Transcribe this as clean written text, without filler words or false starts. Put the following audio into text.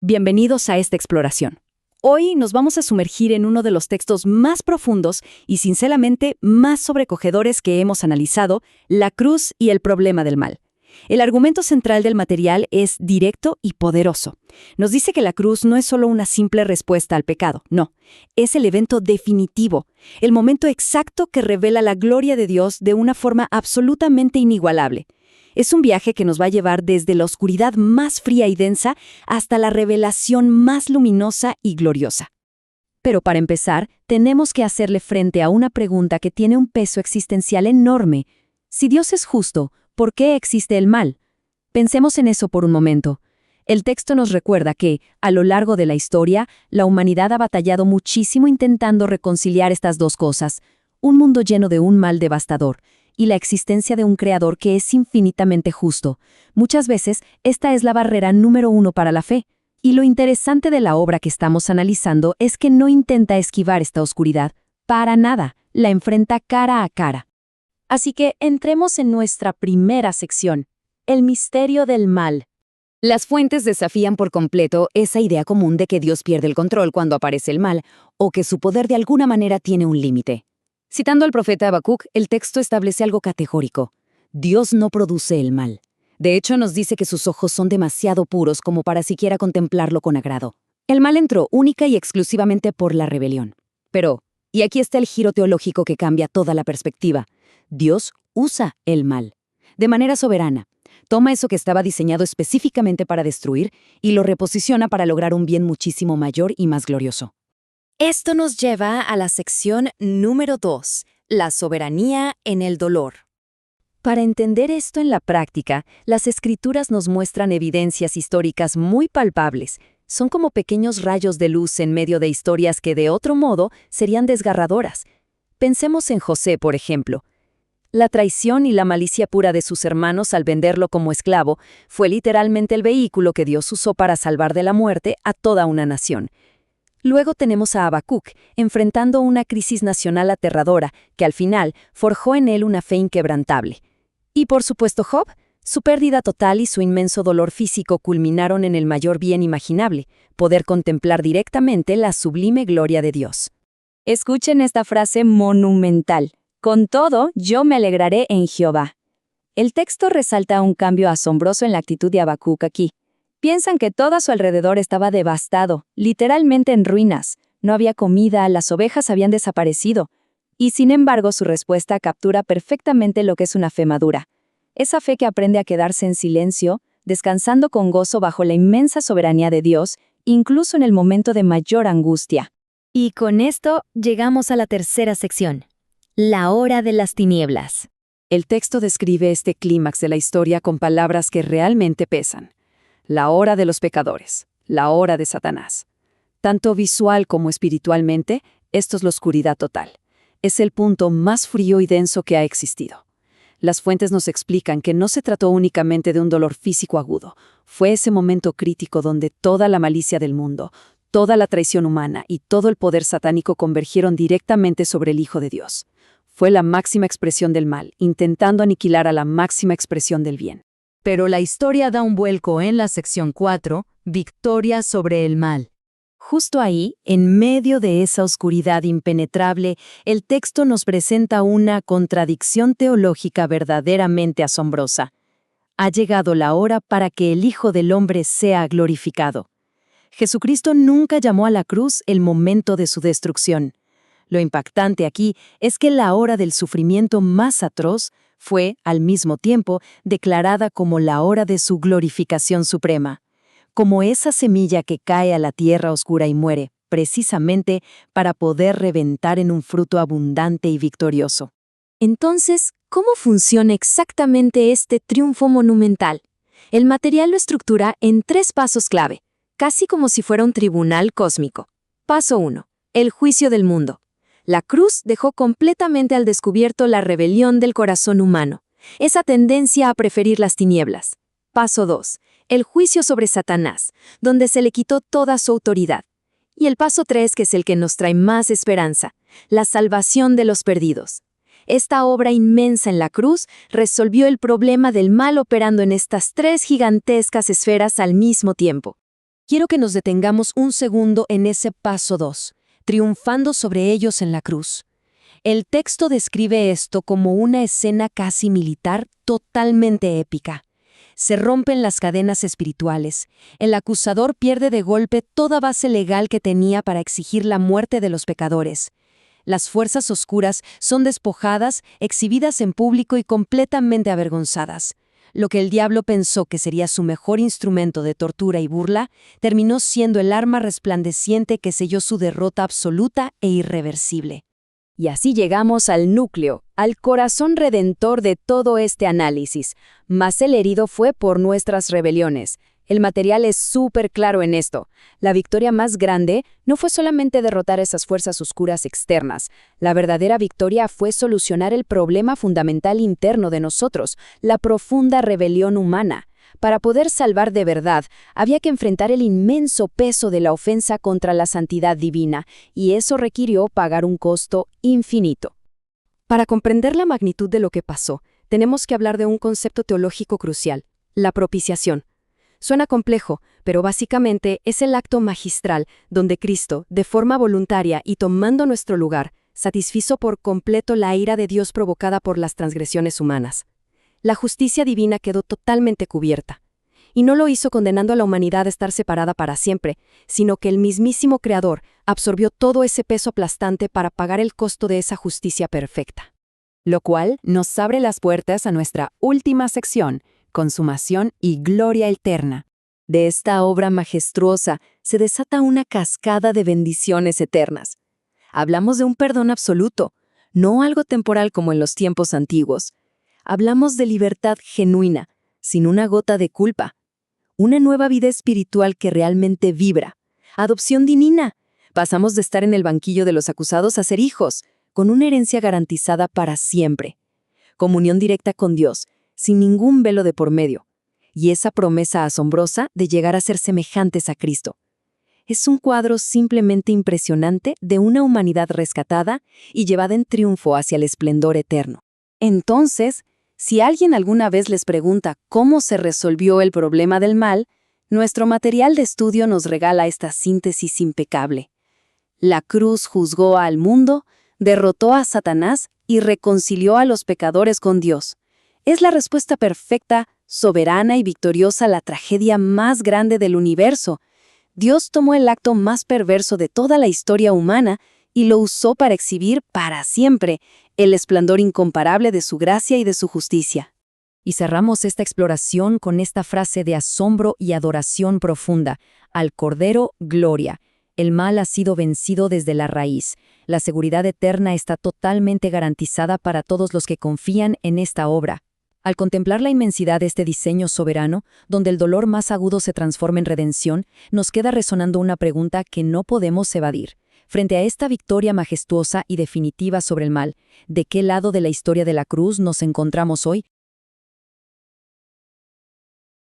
Bienvenidos a esta exploración. Hoy nos vamos a sumergir en uno de los textos más profundos y, sinceramente, más sobrecogedores que hemos analizado, la cruz y el problema del mal. El argumento central del material es directo y poderoso. Nos dice que la cruz no es solo una simple respuesta al pecado, no. Es el evento definitivo, el momento exacto que revela la gloria de Dios de una forma absolutamente inigualable. Es un viaje que nos va a llevar desde la oscuridad más fría y densa hasta la revelación más luminosa y gloriosa. Pero para empezar, tenemos que hacerle frente a una pregunta que tiene un peso existencial enorme. Si Dios es justo, ¿por qué existe el mal? Pensemos en eso por un momento. El texto nos recuerda que, a lo largo de la historia, la humanidad ha batallado muchísimo intentando reconciliar estas dos cosas, un mundo lleno de un mal devastador y la existencia de un creador que es infinitamente justo. Muchas veces, esta es la barrera número uno para la fe. Y lo interesante de la obra que estamos analizando es que no intenta esquivar esta oscuridad, para nada, la enfrenta cara a cara. Así que entremos en nuestra primera sección, el misterio del mal. Las fuentes desafían por completo esa idea común de que Dios pierde el control cuando aparece el mal, o que su poder de alguna manera tiene un límite. Citando al profeta Habacuc, el texto establece algo categórico. Dios no produce el mal. De hecho, nos dice que sus ojos son demasiado puros como para siquiera contemplarlo con agrado. El mal entró única y exclusivamente por la rebelión. Pero, y aquí está el giro teológico que cambia toda la perspectiva, Dios usa el mal. De manera soberana, toma eso que estaba diseñado específicamente para destruir y lo reposiciona para lograr un bien muchísimo mayor y más glorioso. Esto nos lleva a la sección número 2, la soberanía en el dolor. Para entender esto en la práctica, las escrituras nos muestran evidencias históricas muy palpables. Son como pequeños rayos de luz en medio de historias que de otro modo serían desgarradoras. Pensemos en José, por ejemplo. La traición y la malicia pura de sus hermanos al venderlo como esclavo fue literalmente el vehículo que Dios usó para salvar de la muerte a toda una nación. Luego tenemos a Habacuc, enfrentando una crisis nacional aterradora que al final forjó en él una fe inquebrantable. Y por supuesto Job, su pérdida total y su inmenso dolor físico culminaron en el mayor bien imaginable, poder contemplar directamente la sublime gloria de Dios. Escuchen esta frase monumental. Con todo, yo me alegraré en Jehová. El texto resalta un cambio asombroso en la actitud de Habacuc aquí. Piensan que todo a su alrededor estaba devastado, literalmente en ruinas. No había comida, las ovejas habían desaparecido. Y sin embargo, su respuesta captura perfectamente lo que es una fe madura. Esa fe que aprende a quedarse en silencio, descansando con gozo bajo la inmensa soberanía de Dios, incluso en el momento de mayor angustia. Y con esto llegamos a la tercera sección, la hora de las tinieblas. El texto describe este clímax de la historia con palabras que realmente pesan. La hora de los pecadores, la hora de Satanás. Tanto visual como espiritualmente, esto es la oscuridad total. Es el punto más frío y denso que ha existido. Las fuentes nos explican que no se trató únicamente de un dolor físico agudo. Fue ese momento crítico donde toda la malicia del mundo, toda la traición humana y todo el poder satánico convergieron directamente sobre el Hijo de Dios. Fue la máxima expresión del mal, intentando aniquilar a la máxima expresión del bien. Pero la historia da un vuelco en la sección 4, victoria sobre el mal. Justo ahí, en medio de esa oscuridad impenetrable, el texto nos presenta una contradicción teológica verdaderamente asombrosa. Ha llegado la hora para que el Hijo del Hombre sea glorificado. Jesucristo nunca llamó a la cruz el momento de su destrucción. Lo impactante aquí es que la hora del sufrimiento más atroz fue, al mismo tiempo, declarada como la hora de su glorificación suprema, como esa semilla que cae a la tierra oscura y muere, precisamente para poder reventar en un fruto abundante y victorioso. Entonces, ¿cómo funciona exactamente este triunfo monumental? El material lo estructura en 3 pasos clave, casi como si fuera un tribunal cósmico. Paso 1. El juicio del mundo. La cruz dejó completamente al descubierto la rebelión del corazón humano, esa tendencia a preferir las tinieblas. Paso 2. El juicio sobre Satanás, donde se le quitó toda su autoridad. Y el paso 3, que es el que nos trae más esperanza, la salvación de los perdidos. Esta obra inmensa en la cruz resolvió el problema del mal operando en estas 3 gigantescas esferas al mismo tiempo. Quiero que nos detengamos un segundo en ese paso 2, triunfando sobre ellos en la cruz. El texto describe esto como una escena casi militar totalmente épica. Se rompen las cadenas espirituales. El acusador pierde de golpe toda base legal que tenía para exigir la muerte de los pecadores. Las fuerzas oscuras son despojadas, exhibidas en público y completamente avergonzadas. Lo que el diablo pensó que sería su mejor instrumento de tortura y burla, terminó siendo el arma resplandeciente que selló su derrota absoluta e irreversible. Y así llegamos al núcleo, al corazón redentor de todo este análisis. Mas el herido fue por nuestras rebeliones. El material es súper claro en esto. La victoria más grande no fue solamente derrotar esas fuerzas oscuras externas. La verdadera victoria fue solucionar el problema fundamental interno de nosotros, la profunda rebelión humana. Para poder salvar de verdad, había que enfrentar el inmenso peso de la ofensa contra la santidad divina, y eso requirió pagar un costo infinito. Para comprender la magnitud de lo que pasó, tenemos que hablar de un concepto teológico crucial, la propiciación. Suena complejo, pero básicamente es el acto magistral donde Cristo, de forma voluntaria y tomando nuestro lugar, satisfizo por completo la ira de Dios provocada por las transgresiones humanas. La justicia divina quedó totalmente cubierta. Y no lo hizo condenando a la humanidad a estar separada para siempre, sino que el mismísimo Creador absorbió todo ese peso aplastante para pagar el costo de esa justicia perfecta. Lo cual nos abre las puertas a nuestra última sección, consumación y gloria eterna. De esta obra majestuosa se desata una cascada de bendiciones eternas. Hablamos de un perdón absoluto, no algo temporal como en los tiempos antiguos. Hablamos de libertad genuina, sin una gota de culpa. Una nueva vida espiritual que realmente vibra. Adopción divina. Pasamos de estar en el banquillo de los acusados a ser hijos, con una herencia garantizada para siempre. Comunión directa con Dios, sin ningún velo de por medio. Y esa promesa asombrosa de llegar a ser semejantes a Cristo. Es un cuadro simplemente impresionante de una humanidad rescatada y llevada en triunfo hacia el esplendor eterno. Entonces, si alguien alguna vez les pregunta cómo se resolvió el problema del mal, nuestro material de estudio nos regala esta síntesis impecable. La cruz juzgó al mundo, derrotó a Satanás y reconcilió a los pecadores con Dios. Es la respuesta perfecta, soberana y victoriosa a la tragedia más grande del universo. Dios tomó el acto más perverso de toda la historia humana y lo usó para exhibir para siempre el esplendor incomparable de su gracia y de su justicia. Y cerramos esta exploración con esta frase de asombro y adoración profunda. Al Cordero, gloria. El mal ha sido vencido desde la raíz. La seguridad eterna está totalmente garantizada para todos los que confían en esta obra. Al contemplar la inmensidad de este diseño soberano, donde el dolor más agudo se transforma en redención, nos queda resonando una pregunta que no podemos evadir. Frente a esta victoria majestuosa y definitiva sobre el mal, ¿de qué lado de la historia de la cruz nos encontramos hoy?